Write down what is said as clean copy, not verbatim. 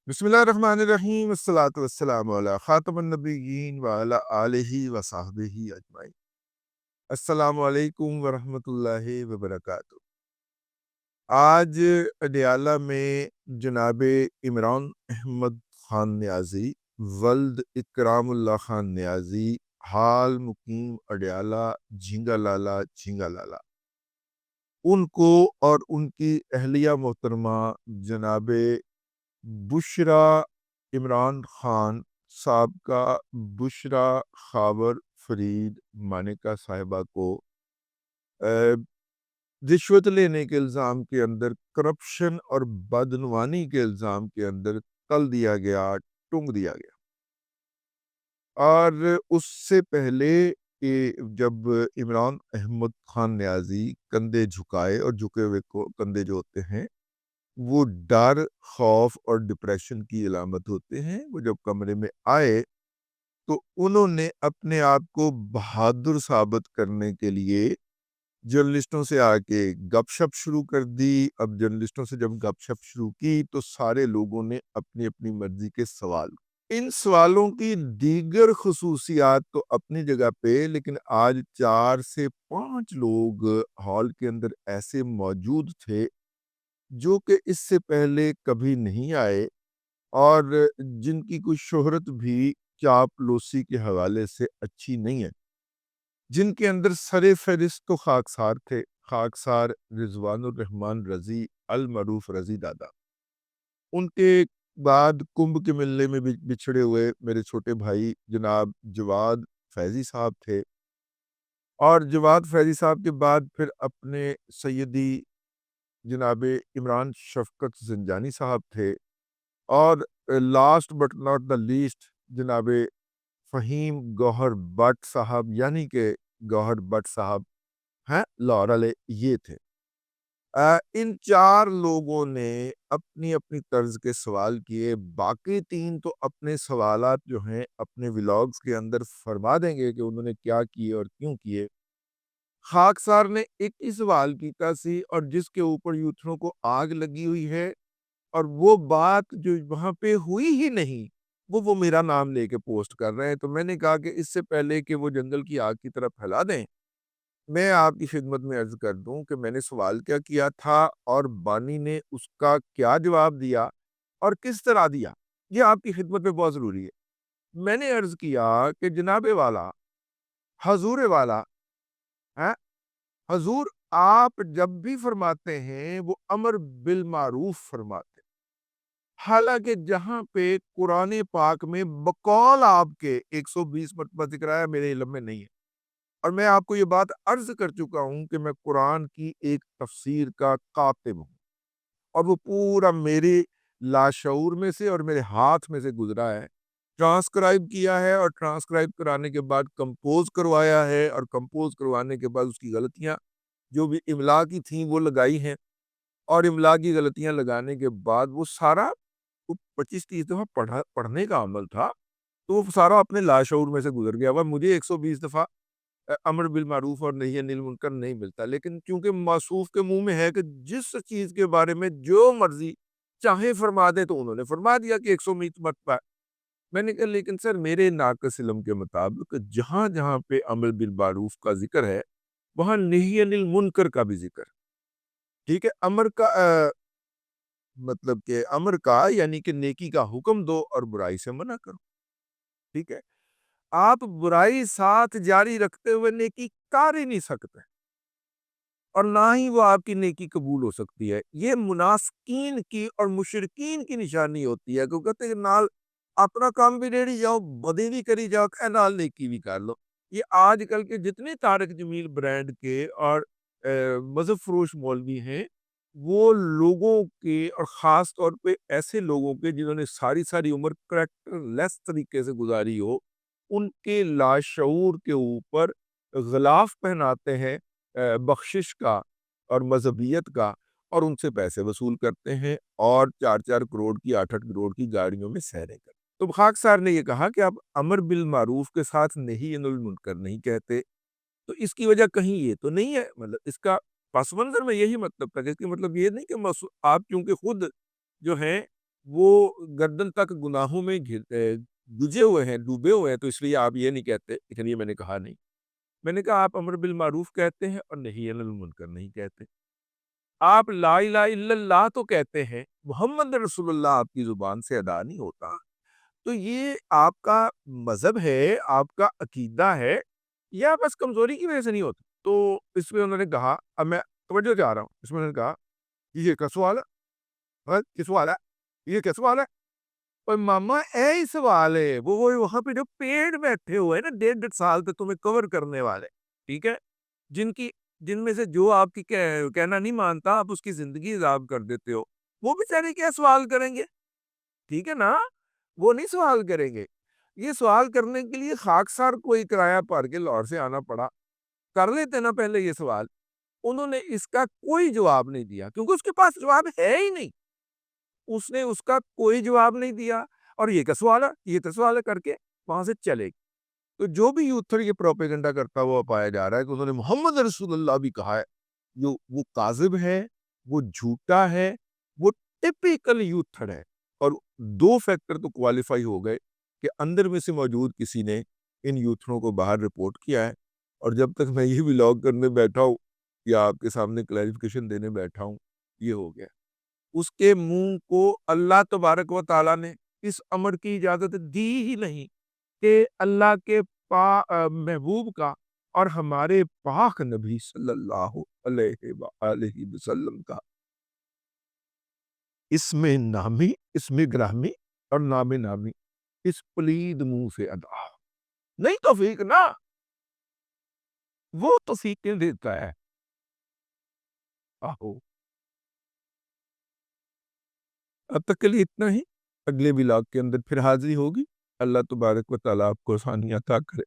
بسم اللہ الرحمن الرحیم، الصلاۃ والسلام علی خاتم النبیین وعلی آلہ وصحبہ اجمعین۔ السلام علیکم ورحمۃ اللہ وبرکاتہ۔ آج اڈیالہ میں جناب عمران احمد خان نیازی ولد اکرام اللہ خان نیازی حال مقیم اڈیالہ جھینگا لالا ان کو اور ان کی اہلیہ محترمہ جناب بشرا عمران خان صاحب کا بشرا خاور فرید مانیکا صاحبہ کو رشوت لینے کے الزام کے اندر، کرپشن اور بدعنوانی کے الزام کے اندر تل دیا گیا، ٹنگ دیا گیا۔ اور اس سے پہلے کہ جب عمران احمد خان نیازی کندھے جھکائے، اور جھکے ہوئے کندھے جو ہوتے ہیں وہ ڈر، خوف اور ڈپریشن کی علامت ہوتے ہیں، وہ جب کمرے میں آئے تو انہوں نے اپنے آپ کو بہادر ثابت کرنے کے لیے جرنلسٹوں سے آ کے گپ شپ شروع کر دی۔ اب جرنلسٹوں سے جب گپ شپ شروع کی تو سارے لوگوں نے اپنی اپنی مرضی کے سوال، ان سوالوں کی دیگر خصوصیات تو اپنی جگہ پہ، لیکن آج 4 سے 5 لوگ ہال کے اندر ایسے موجود تھے جو کہ اس سے پہلے کبھی نہیں آئے، اور جن کی کوئی شہرت بھی چاپلوسی کے حوالے سے اچھی نہیں ہے، جن کے اندر سر فہرست تو خاکسار تھے، خاکسار رضوان الرحمن رضی المعروف رضی دادا۔ ان کے بعد کمبھ کے ملنے میں بچھڑے ہوئے میرے چھوٹے بھائی جناب جواد فیضی صاحب تھے، اور جواد فیضی صاحب کے بعد پھر اپنے سیدی جناب عمران شفقت زنجانی صاحب تھے، اور last but not the least جناب فہیم گوہر بٹ صاحب، یعنی کہ گوہر بٹ صاحب ہیں لاہور والے، یہ تھے۔ ان 4 لوگوں نے اپنی اپنی طرز کے سوال کیے، باقی 3 تو اپنے سوالات جو ہیں اپنے ولاگز کے اندر فرما دیں گے کہ انہوں نے کیا کیے اور کیوں کیے۔ خاکسار نے ایک ہی سوال کیتا سی، اور جس کے اوپر یوتھروں کو آگ لگی ہوئی ہے، اور وہ بات جو وہاں پہ ہوئی ہی نہیں، وہ میرا نام لے کے پوسٹ کر رہے ہیں۔ تو میں نے کہا کہ اس سے پہلے کہ وہ جنگل کی آگ کی طرف پھیلا دیں، میں آپ کی خدمت میں عرض کر دوں کہ میں نے سوال کیا کیا تھا، اور بانی نے اس کا کیا جواب دیا اور کس طرح دیا، یہ آپ کی خدمت میں بہت ضروری ہے۔ میں نے عرض کیا کہ جناب والا، حضور والا، حضور آپ جب بھی فرماتے ہیں وہ امر بالمعروف فرماتے ہیں، حالانکہ جہاں پہ قرآن پاک میں بقول آپ کے 120 مرتبہ ذکر آیا میرے علم میں نہیں ہے، اور میں آپ کو یہ بات عرض کر چکا ہوں کہ میں قرآن کی ایک تفسیر کا کاتب ہوں، اور وہ پورا میرے لاشعور میں سے اور میرے ہاتھ میں سے گزرا ہے، ٹرانسکرائب کیا ہے، اور ٹرانسکرائب کرانے کے بعد کمپوز کروایا ہے، اور کمپوز کروانے کے بعد اس کی غلطیاں جو بھی املا کی تھیں وہ لگائی ہیں، اور املا کی غلطیاں لگانے کے بعد وہ سارا 25-30 دفعہ پڑھنے کا عمل تھا، تو وہ سارا اپنے لاشعور میں سے گزر گیا ہوا۔ مجھے 120 دفعہ امر بالمعروف اور نہی عن المنکر نہیں ملتا، لیکن چونکہ موصوف کے منہ میں ہے کہ جس چیز کے بارے میں جو مرضی چاہے فرما دے، تو انہوں نے فرما دیا کہ 120 مرتبہ۔ میں نے کہا لیکن سر میرے ناقص علم کے مطابق جہاں جہاں پہ امر بالمعروف کا ذکر ہے وہاں نہی عن المنکر کا بھی ذکر، ٹھیک ہے؟ امر کا مطلب کہ امر کا یعنی کہ نیکی کا حکم دو اور برائی سے منع کرو، ٹھیک ہے؟ آپ برائی ساتھ جاری رکھتے ہوئے نیکی کر ہی نہیں سکتے، اور نہ ہی وہ آپ کی نیکی قبول ہو سکتی ہے۔ یہ منافقین کی اور مشرکین کی نشانی ہوتی ہے، کہ کہتے ہیں نال اپنا کام بھی ریڑی جاؤ، بدی بھی کری جاؤ، نال نیکی بھی کر لو۔ یہ آج کل کے جتنے طارق جمیل برانڈ کے اور مذہب فروش مولوی ہیں، وہ لوگوں کے اور خاص طور پہ ایسے لوگوں کے جنہوں نے ساری ساری عمر کریکٹر لیس طریقے سے گزاری ہو، ان کے لاشعور کے اوپر غلاف پہناتے ہیں بخشش کا اور مذہبیت کا، اور ان سے پیسے وصول کرتے ہیں، اور 4-4 کروڑ کی 8-8 کروڑ کی گاڑیوں میں سیریں کرتے ہیں۔ تو خاکسار نے یہ کہا کہ آپ امر بالمعروف کے ساتھ نہی عن المنکر نہیں کہتے، تو اس کی وجہ کہیں یہ تو نہیں ہے، مطلب اس کا پس منظر میں یہی مطلب تھا، کہ اس کی مطلب یہ نہیں کہ آپ چونکہ خود جو ہیں وہ گردن تک گناہوں میں گجے ہوئے ہیں، ڈوبے ہوئے ہیں، تو اس لیے آپ یہ نہیں کہتے، لیکن یہ میں نے کہا نہیں۔ میں نے کہا آپ امر بالمعروف کہتے ہیں اور نہی عن المنکر نہیں کہتے۔ آپ لا الہ الا اللہ تو کہتے ہیں، محمد رسول اللہ آپ کی زبان سے ادا نہیں ہوتا۔ تو یہ آپ کا مذہب ہے، آپ کا عقیدہ ہے، یا بس کمزوری کی وجہ سے نہیں ہوتا؟ تو اس میں انہوں نے کہا، اب میں توجہ چاہ رہا ہوں، اس میں انہوں نے کہا یہ کیا سوال ہے؟ کیا سوال ہے؟ یہ کیا سوال ہے؟ اور ماما ہی سوال ہے، وہ وہاں پہ جو پیڑ بیٹھے ہوئے ہیں نا 1.5 سال تک تمہیں کور کرنے والے، ٹھیک ہے، جن میں سے جو آپ کی کہنا نہیں مانتا آپ اس کی زندگی عذاب کر دیتے ہو، وہ بیچارے کیا سوال کریں گے؟ ٹھیک ہے نا، وہ نہیں سوال کریں گے۔ یہ سوال کرنے کے لیے خاکسار کوئی کرایہ پڑ کے لاہور سے آنا پڑا، کر لیتے نا پہلے یہ سوال۔ انہوں نے اس کا کوئی جواب نہیں دیا، کیونکہ اس کے پاس جواب ہے ہی نہیں۔ اس نے اس کا کوئی جواب نہیں دیا، اور یہ کیا سوال ہے، یہ تو سوال ہے کر کے وہاں سے چلے گئے۔ تو جو بھی یوتھر یہ پروپیگنڈا کرتا ہوا پایا جا رہا ہے کہ انہوں نے محمد رسول اللہ بھی کہا ہے، وہ کاذب ہے، وہ جھوٹا ہے، وہ ٹپیکل یوتھر ہے۔ اور 2 فیکٹر تو کوالیفائی ہو گئے کہ اندر میں سے موجود کسی نے ان یوتھروں کو باہر رپورٹ کیا ہے، اور جب تک میں یہ ولاگ کرنے بیٹھا ہوں یا آپ کے سامنے کلیریفیکیشن دینے بیٹھا ہوں، یہ ہو گیا۔ اس کے منہ کو اللہ تبارک و تعالیٰ نے اس امر کی اجازت دی ہی نہیں کہ اللہ کے محبوب کا اور ہمارے پاک نبی صلی اللہ علیہ وآلہ وسلم کا اسم نامی، اسم گرامی اور نام نامی اس پلید منہ سے ادا نہیں، توفیق نا، وہ توفیقیں دیتا ہے۔ آہو، اب تک کے لیے اتنا ہی، اگلے ولاگ کے اندر پھر حاضری ہوگی۔ اللہ تبارک و تعالیٰ آپ کو آسانی عطا کرے۔